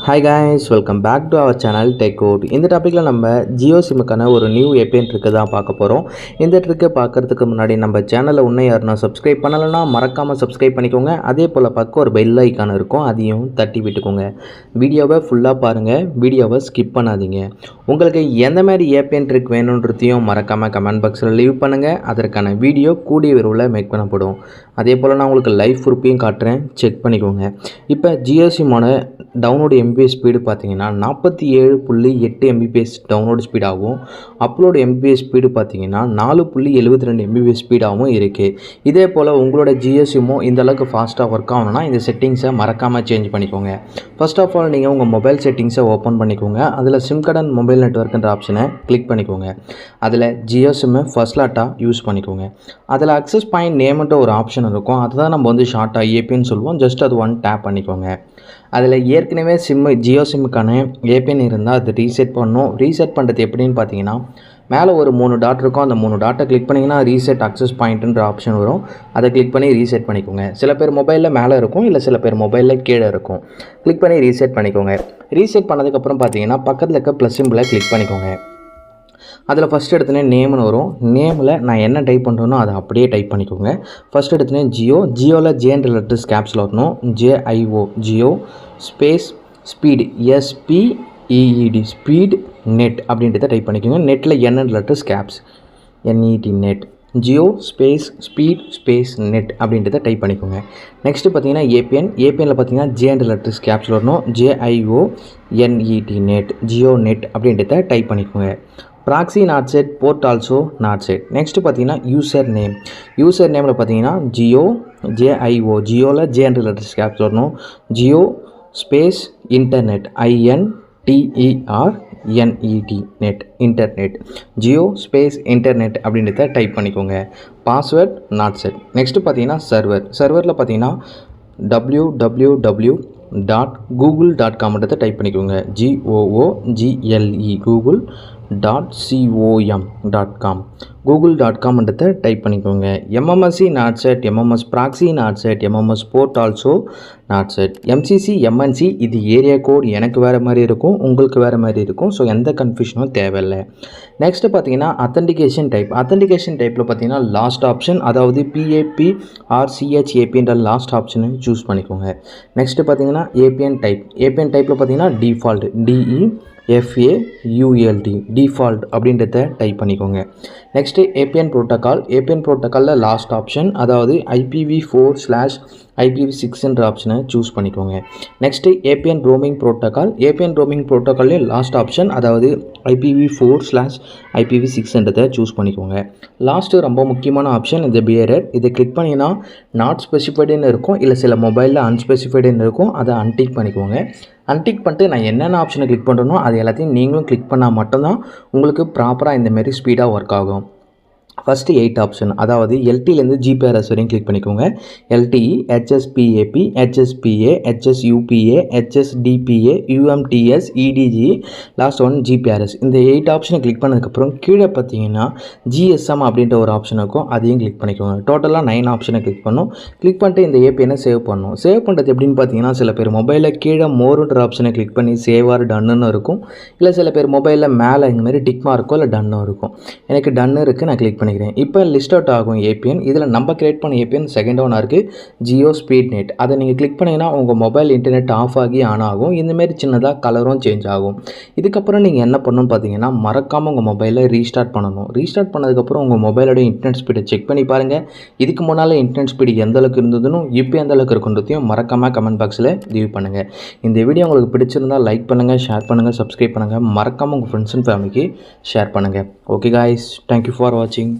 Hi guys, welcome back to our channel Tech Code. இந்த டாபிக்ல நம்ம ஜியோ சிம்முக்கான ஒரு நியூ ஏபிஎன் ட்ரிக் தான் பார்க்க போறோம். இந்த ட்ரிக்கை பார்க்கிறதுக்கு முன்னாடி நம்ம சேனலை இன்னும் யாருன்னா சப்ஸ்கிரைப் பண்ணலனா மறக்காம சப்ஸ்கிரைப் பண்ணிக்கோங்க. அதே போல பக்கம் ஒரு பெல் ஐகான் இருக்கும், அதையும் தட்டி விட்டுக்கோங்க. வீடியோவை ஃபுல்லா பாருங்க, வீடியோவை ஸ்கிப் பண்ணாதீங்க. உங்களுக்கு எந்த மாதிரி ஏபிஎன் ட்ரிக் வேணும்ன்றதையும் மறக்காம கமெண்ட் பாக்ஸில் லீவ் பண்ணுங்க. அதற்கான வீடியோ கூடிய விரைவில் மேக் பண்ணப்படும். அதே போல் நான் உங்களுக்கு லைவ் ப்ரூஃபையும் காட்டுறேன், செக் பண்ணிக்கோங்க. இப்போ ஜியோ சிம்மோட டவுன்லோடு எம்பிபிஎஸ் ஸ்பீடு பார்த்தீங்கன்னா 47.8 எம்பிபிஎஸ் டவுன்லோடு ஸ்பீடாகவும் அப்லோடு எம்பிபிஎஸ் ஸ்பீடு பார்த்தீங்கன்னா 4.72 எம்பிபிஎஸ் ஸ்பீடாகவும் இருக்குது. இதே போல் உங்களோட ஜியோ சிம்மோ இந்த அளவுக்கு ஃபாஸ்ட்டாக ஒர்க் ஆகணும்னா இந்த செட்டிங்ஸை மறக்காமல் சேஞ்ச் பண்ணிக்கோங்க. ஃபர்ஸ்ட் ஆஃப் ஆல் நீங்கள் உங்கள் மொபைல் செட்டிங்ஸை ஓப்பன் பண்ணிக்கோங்க. அதில் சிம் கார்டு அண்ட் மொபைல் நெட்வொர்க்குன்ற ஆப்ஷனை கிளிக் பண்ணிக்கோங்க. அதில் ஜியோ சிம்மை ஃபர்ஸ்ட் லாட்டாக யூஸ் பண்ணிக்கோங்க. அதில் அக்சஸ் பாயிண்ட் நேம்ன்ற ஒரு ஆப்ஷன் இருக்கும், அதுதான் நம்ம வந்து ஷார்ட்டாக ஏபின்னு சொல்லுவோம். ஜஸ்ட் அது ஒன் டேப் பண்ணிக்கோங்க. அதில் ஏற்கனவே ஜியோ சிம்முக்கான ஏபிஎன் இருந்தால் அது ரீசெட் பண்ணணும். ரீசெட் பண்ணுறது எப்படின்னு பார்த்தீங்கன்னா, மேலே ஒரு 3 டாட் இருக்கும், அந்த 3 டாட்டை கிளிக் பண்ணிங்கன்னா ரீசெட் அக்சஸ் பாயிண்ட்டுன்ற ஆப்ஷன் வரும். அதை கிளிக் பண்ணி ரீசெட் பண்ணிக்கோங்க. சில பேர் மொபைலில் மேலே இருக்கும், இல்லை சில பேர் மொபைலில் கீழே இருக்கும். கிளிக் பண்ணி ரீசெட் பண்ணிக்கோங்க. ரீசெட் பண்ணதுக்கப்புறம் பார்த்தீங்கன்னா பக்கத்தில் இருக்க ப்ளஸ் சிம்பிளை கிளிக் பண்ணிக்கோங்க. அதில் ஃபஸ்ட் எடுத்துனே நேம்னு வரும். நேமில் நான் என்ன டைப் பண்ணுறேனோ அதை அப்படியே டைப் பண்ணிக்கோங்க. ஃபஸ்ட் எடுத்துனே ஜியோவில் ஜேன்ற லெட்டர்ஸ் கேப்ஸில் வரணும். J I O Jio space speed SPEED speed net அப்படின்றத டைப் பண்ணிக்கோங்க. நெட்டில் என்ன letters caps NET net Jio space speed space net அப்படின்றத டைப் பண்ணிக்கோங்க. நெக்ஸ்ட்டு பார்த்தீங்கன்னா ஏபிஎனில் பார்த்தீங்கன்னா ஜேன்ற லெட்டர்ஸ் கேப்ஸில் வரணும். JIONET நெட் ஜியோ நெட் அப்படின்றத டைப் பண்ணிக்கோங்க. Proxy not set, port also not set. Next பார்த்தீங்கன்னா யூசர் நேமில் பார்த்தீங்கன்னா JIO ஜியோவில் ஜேன்ற லெட்டர்ஸ் கேப்ஸ் வரணும். Jio space internet INTERNET net internet Jio space internet அப்படின்றத டைப் பண்ணிக்கோங்க. Password not set. நெக்ஸ்ட்டு பார்த்தீங்கன்னா சர்வரில் பார்த்தீங்கன்னா www.google.com டைப் பண்ணிக்கோங்க. GOOGLE google.com google.com டைப் பண்ணிக்கோங்க. MMSC not set, MMS proxy not set, MMS port also not set. MCC MNC இது area code எனக்கு வேறு மாதிரி இருக்கும், உங்களுக்கு வேறு மாதிரி இருக்கும். ஸோ எந்த கன்ஃபியூஷனும் தேவையில்லை. நெக்ஸ்ட்டு பார்த்தீங்கன்னா அத்தன்டிகேஷன் டைப்பில் பார்த்தீங்கன்னா லாஸ்ட் ஆப்ஷன், அதாவது PAP/CHAPன்ற லாஸ்ட் ஆப்ஷனை சூஸ் பண்ணிக்கோங்க. நெக்ஸ்ட்டு பார்த்தீங்கன்னா ஏபிஎன் டைப்பில் பார்த்தீங்கன்னா டிஃபால்ட் DEFAULT டிஃபால்ட் அப்படின்றத டைப் பண்ணிக்கோங்க. நெக்ஸ்ட்டு ஏபிஎன் ப்ரோட்டோக்காலில் லாஸ்ட் ஆப்ஷன், அதாவது IPv4/IPv6ன்ற ஆப்ஷனை சூஸ் பண்ணிக்கோங்க. நெக்ஸ்ட்டு ஏபிஎன் ரோமிங் ப்ரோட்டோக்கால்லே லாஸ்ட் ஆப்ஷன், அதாவது IPv4/IPv6ன்றதை சூஸ் பண்ணிக்கோங்க. லாஸ்ட்டு ரொம்ப முக்கியமான ஆப்ஷன் இந்த பியரர். இதை கிளிக் பண்ணிங்கன்னா நாட் ஸ்பெசிஃபைடுன்னு இருக்கும், இல்லை சில மொபைலில் அன்ஸ்பெசிஃபைடுன்னு இருக்கும். அதை அன்டிக் பண்ணிக்கோங்க. அன்டிக் பண்ணிட்டு நான் என்னென்ன ஆப்ஷனை கிளிக் பண்ணுறனோ அது எல்லாத்தையும் நீங்களும் கிளிக் பண்ணால் மட்டும்தான் உங்களுக்கு ப்ராப்பராக இந்தமாரி ஸ்பீடாக ஒர்க் ஆகும். ஃபஸ்ட்டு 8 ஆப்ஷன், அதாவது LTலேருந்து GPRS வரையும் கிளிக் பண்ணிக்கோங்க. LTE HSPAP HSPA HSUPA HSDPA UMTS EDG last one GPRS. இந்த 8 ஆப்ஷனை கிளிக் பண்ணதுக்கப்புறம் கீழே பார்த்தீங்கன்னா GSM அப்படின்ற ஒரு ஆப்ஷன் இருக்கும், அதையும் கிளிக் பண்ணிக்கோங்க. டோட்டலாக 9 ஆப்ஷனை கிளிக் பண்ணணும். கிளிக் பண்ணிட்டு இந்த ஏபிஎனை சேவ் பண்ணணும். சேவ் பண்ணுறது எப்படின்னு பார்த்தீங்கன்னா, சில பேர் மொபைலில் கீழே மோருன்ற ஆப்ஷனை கிளிக் பண்ணி சேவார் டன்னுன்னு இருக்கும், இல்லை சில பேர் மொபைலில் மேலே இந்தமாதிரி டிக் மார்க்கும் இல்லை டன்னும் இருக்கும். எனக்கு டன்னு இருக்குது, நான் கிளிக் பண்ணிக்கிறேன். இப்போ லிஸ்ட் அவுட் ஆகும் ஏபிஎன். இதில் நம்ம கிரியேட் பண்ண ஏபிஎன் செகண்ட் ஒன் இருக்குது ஜியோ ஸ்பீட் நெட். அதை நீங்கள் கிளிக் பண்ணிங்கன்னா உங்கள் மொபைல் இன்டர்நெட் ஆஃப் ஆகி ஆன் ஆகும். இந்தமாரி சின்னதாக கலரும் சேஞ்ச் ஆகும். இதுக்கப்புறம் நீங்கள் என்ன பண்ணணும்னு பார்த்தீங்கன்னா, மறக்காமல் உங்கள் மொபைலை ரீஸ்டார்ட் பண்ணணும். ரீஸ்டார்ட் பண்ணதுக்கப்புறம் உங்கள் மொபைலோட இன்டர்நெட் ஸ்பீடை செக் பண்ணி பாருங்கள். இதுக்கு முன்னால் இன்டர்நெட் ஸ்பீடு எந்த அளவுக்கு இருந்ததுன்னு இப்போ எந்த அளவுக்கு இருக்குன்றதையும் மறக்காமல் கமெண்ட் பாக்ஸில் லீவ் பண்ணுங்கள். இந்த வீடியோ உங்களுக்கு பிடிச்சிருந்தால் லைக் பண்ணுங்கள், ஷேர் பண்ணுங்கள், சப்ஸ்கிரைப் பண்ணுங்கள். மறக்காமல் உங்கள் ஃப்ரெண்ட்ஸ் அண்ட் ஃபேமிலிக்கு ஷேர் பண்ணுங்கள். ஓகே காய்ஸ், தேங்க்யூ ஃபார் வாட்சிங்.